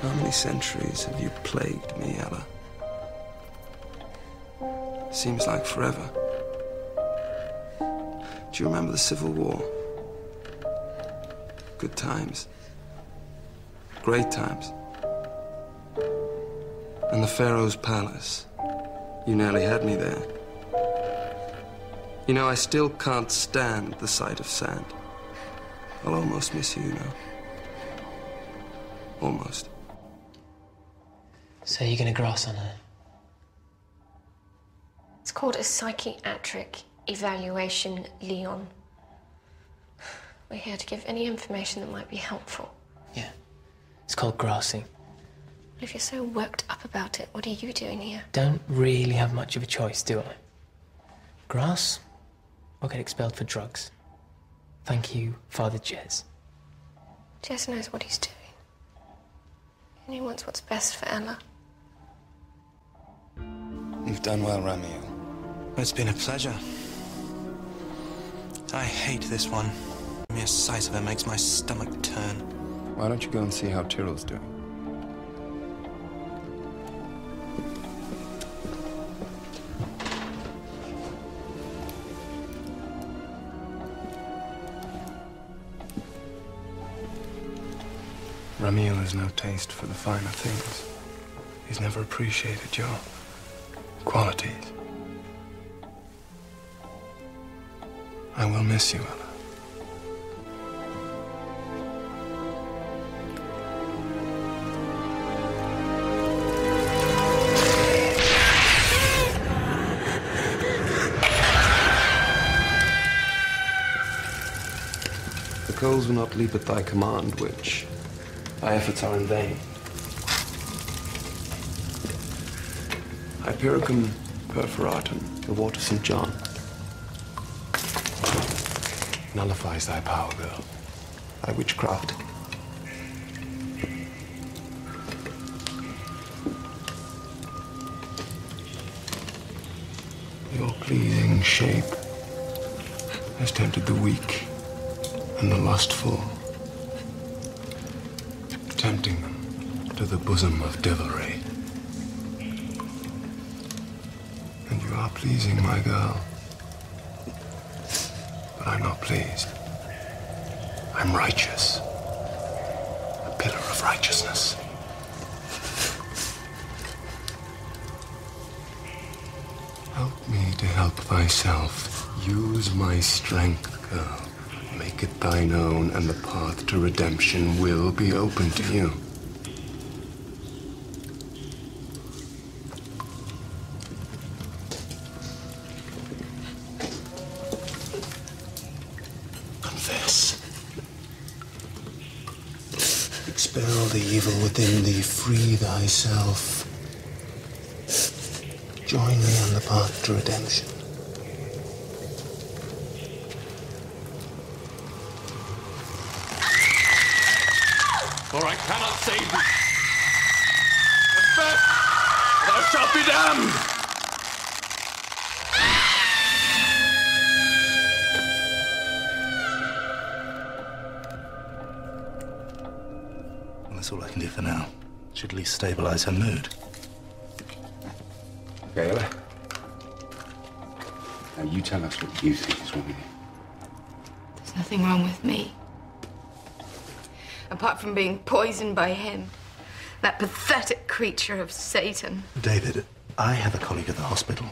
How many centuries have you plagued me, Ella? Seems like forever. Do you remember the Civil War? Good times. Great times. And the Pharaoh's palace. You nearly had me there. You know, I still can't stand the sight of sand. I'll almost miss you, you know. Almost. So you're gonna grass on her? It's called a psychiatric evaluation, Leon. We're here to give any information that might be helpful. Yeah. It's called grassing. Well, if you're so worked up about it, what are you doing here? Don't really have much of a choice, do I? Grass or get expelled for drugs. Thank you, Father Jez. Jez knows what he's doing. And he wants what's best for Ella. You've done well, Ramiel. It's been a pleasure. I hate this one. The mere sight of her makes my stomach turn. Why don't you go and see how Tyril's doing? Ramiel has no taste for the finer things. He's never appreciated your qualities. I will miss you, Ella. The coals will not leap at thy command, witch. Thy efforts are in vain. Hypericum perforatum, the water St. John. Nullifies thy power, girl. Thy witchcraft. Your pleasing shape has tempted the weak and the lustful, tempting them to the bosom of devilry. And you are pleasing, my girl. But I'm not pleased. I'm righteous. A pillar of righteousness. Help me to help thyself. Use my strength, girl. Make it thine own, and the path to redemption will be open to you. Confess. Expel the evil within thee, free thyself. Join me on the path to redemption. For I cannot save thee. Confess, thou shalt be damned. Well, that's all I can do for now. Should at least stabilize her mood. Okay, Ella. Now you tell us what you think is wrong with you. There's nothing wrong with me. Apart from being poisoned by him. That pathetic creature of Satan. David, I have a colleague at the hospital.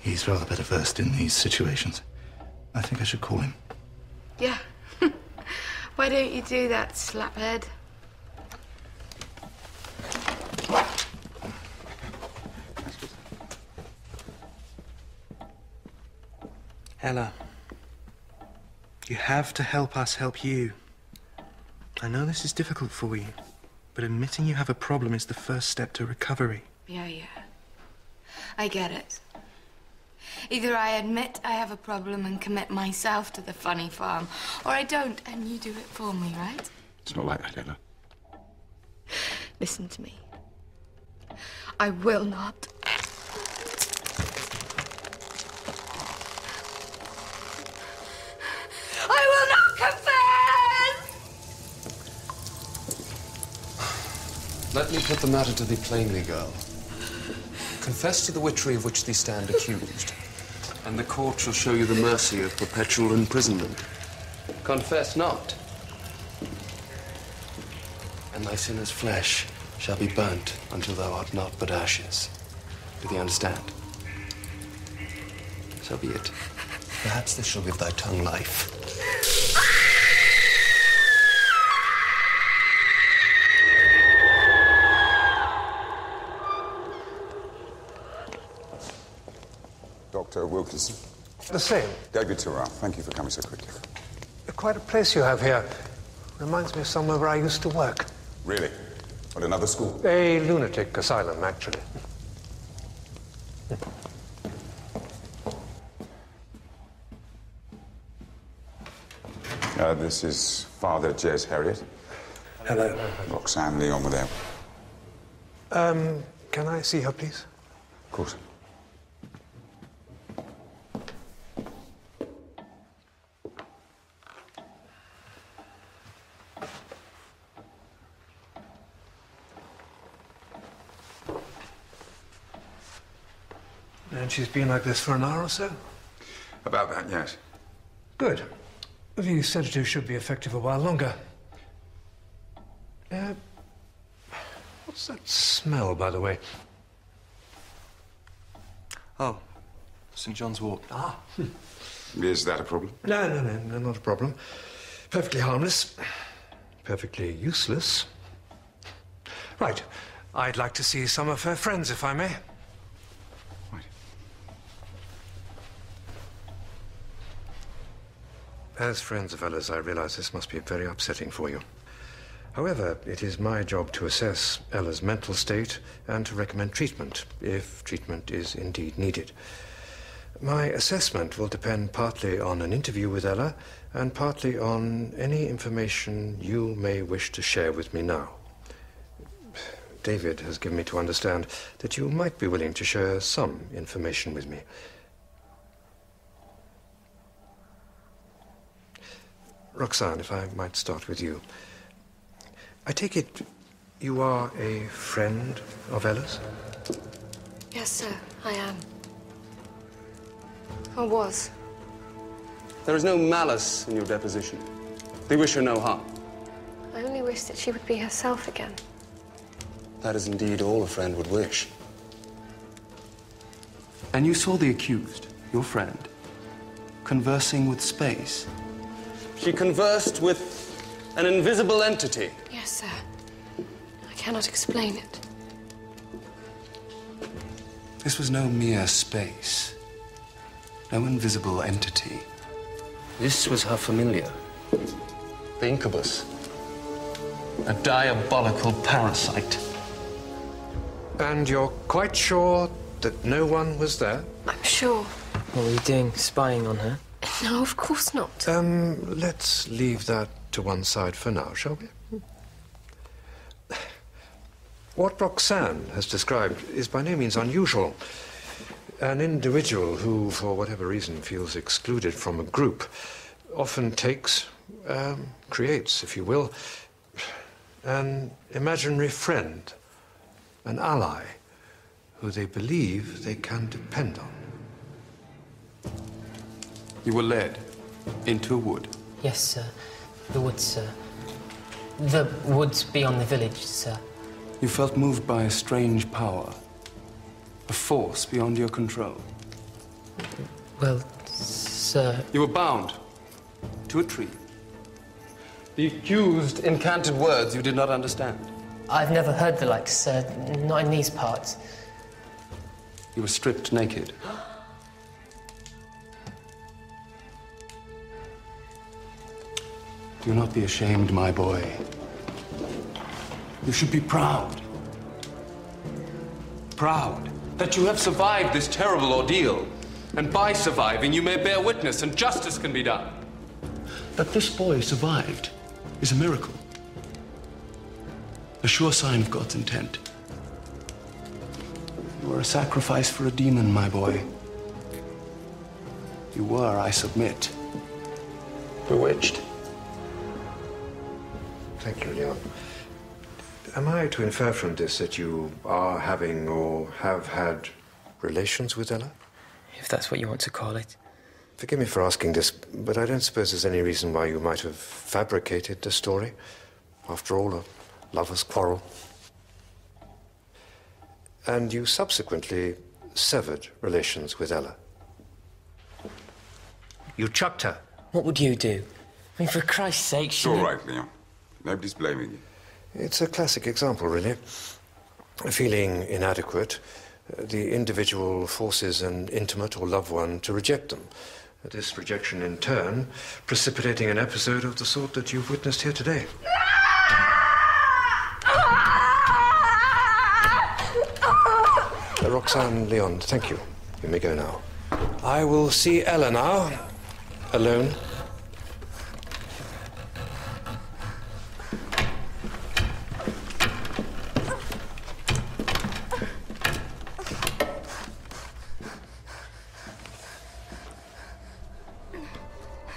He's rather better versed in these situations. I think I should call him. Yeah. Why don't you do that, slaphead? Ella, you have to help us help you. I know this is difficult for you, but admitting you have a problem is the first step to recovery. Yeah. I get it. Either I admit I have a problem and commit myself to the funny farm, or I don't, and you do it for me, right? It's not like that, Ella. Listen to me. I will not. I will not confess! Let me put the matter to thee plainly, girl. Confess to the witchery of which thee stand accused, and the court shall show you the mercy of perpetual imprisonment. Confess not, and thy sinner's flesh shall be burnt until thou art naught but ashes. Do thee understand? So be it. Perhaps this shall give thy tongue life. Dr. Wilkinson. The same. David Terrell, thank you for coming so quickly. Quite a place you have here. Reminds me of somewhere where I used to work. Really? At another school? A lunatic asylum, actually. This is Father Jez Harriet. Hello. Roxanne Leon without. Can I see her, please? Of course. And she's been like this for an hour or so? About that, yes. Good. The sedative should be effective a while longer. What's that smell, by the way? Oh, St. John's Wort. Ah. Is that a problem? No, not a problem. Perfectly harmless. Perfectly useless. Right. I'd like to see some of her friends, if I may. Right. As friends of Ella's, I realize this must be very upsetting for you. However, it is my job to assess Ella's mental state and to recommend treatment, if treatment is indeed needed. My assessment will depend partly on an interview with Ella and partly on any information you may wish to share with me now. David has given me to understand that you might be willing to share some information with me. Roxanne, if I might start with you. I take it you are a friend of Ella's? Yes, sir, I am. Or was. There is no malice in your deposition. They wish her no harm. I only wish that she would be herself again. That is indeed all a friend would wish. And you saw the accused, your friend, conversing with space. She conversed with an invisible entity. Yes, sir. I cannot explain it. This was no mere space. No invisible entity. This was her familiar. The incubus. A diabolical parasite. And you're quite sure that no one was there? I'm sure. What were you doing, spying on her? No, of course not. Let's leave that to one side for now, shall we? What Roxanne has described is by no means unusual. An individual who, for whatever reason, feels excluded from a group often takes, creates, if you will, an imaginary friend, an ally, who they believe they can depend on. You were led into a wood. Yes, sir. The woods, sir. The woods beyond the village, sir. You felt moved by a strange power. A force beyond your control. Well, sir... You were bound to a tree. The accused incanted words you did not understand. I've never heard the like, sir. Not in these parts. You were stripped naked. Do not be ashamed, my boy. You should be proud. Proud that you have survived this terrible ordeal. And by surviving, you may bear witness and justice can be done. That this boy survived is a miracle. A sure sign of God's intent. You were a sacrifice for a demon, my boy. You were, I submit, bewitched. Thank you, Leon. Am I to infer from this that you are having or have had relations with Ella? If that's what you want to call it. Forgive me for asking this, but I don't suppose there's any reason why you might have fabricated the story. After all, a lover's quarrel. And you subsequently severed relations with Ella. You chucked her. What would you do? I mean, for Christ's sake, It's all right, Leon. Nobody's blaming you. It's a classic example, really. Feeling inadequate, the individual forces an intimate or loved one to reject them. This rejection, in turn, precipitating an episode of the sort that you've witnessed here today. Roxanne, Leon, thank you. You may go now. I will see Ella now. Alone.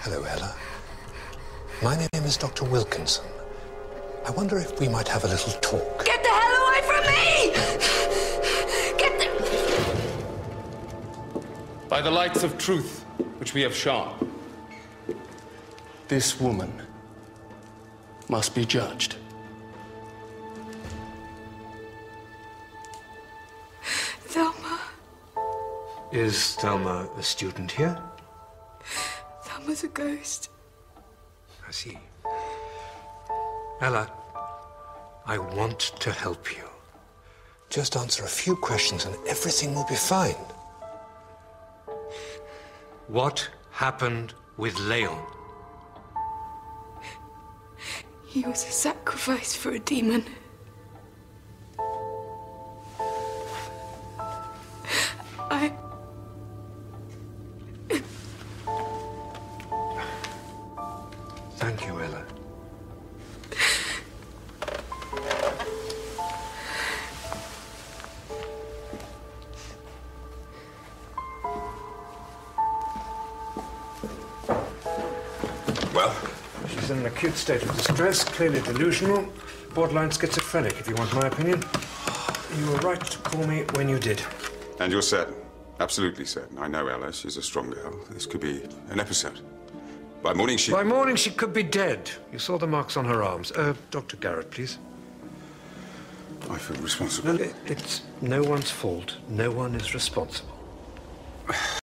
Hello, Ella. My name is Dr. Wilkinson. I wonder if we might have a little talk. Get the hell away from me! Get the... By the lights of truth, which we have shone, this woman must be judged. Thelma. Is Thelma a student here? Thelma's a ghost. I see. Ella, I want to help you. Just answer a few questions and everything will be fine. What happened with Leon? He was a sacrifice for a demon. Thank you, Ella. Well? She's in an acute state of distress, clearly delusional, borderline schizophrenic, if you want my opinion. You were right to call me when you did. And you're certain? Absolutely certain. I know Ella. She's a strong girl. This could be an episode. By morning, she... By morning, she could be dead. You saw the marks on her arms. Dr. Garrett, please. I feel responsible. It's no one's fault. No one is responsible.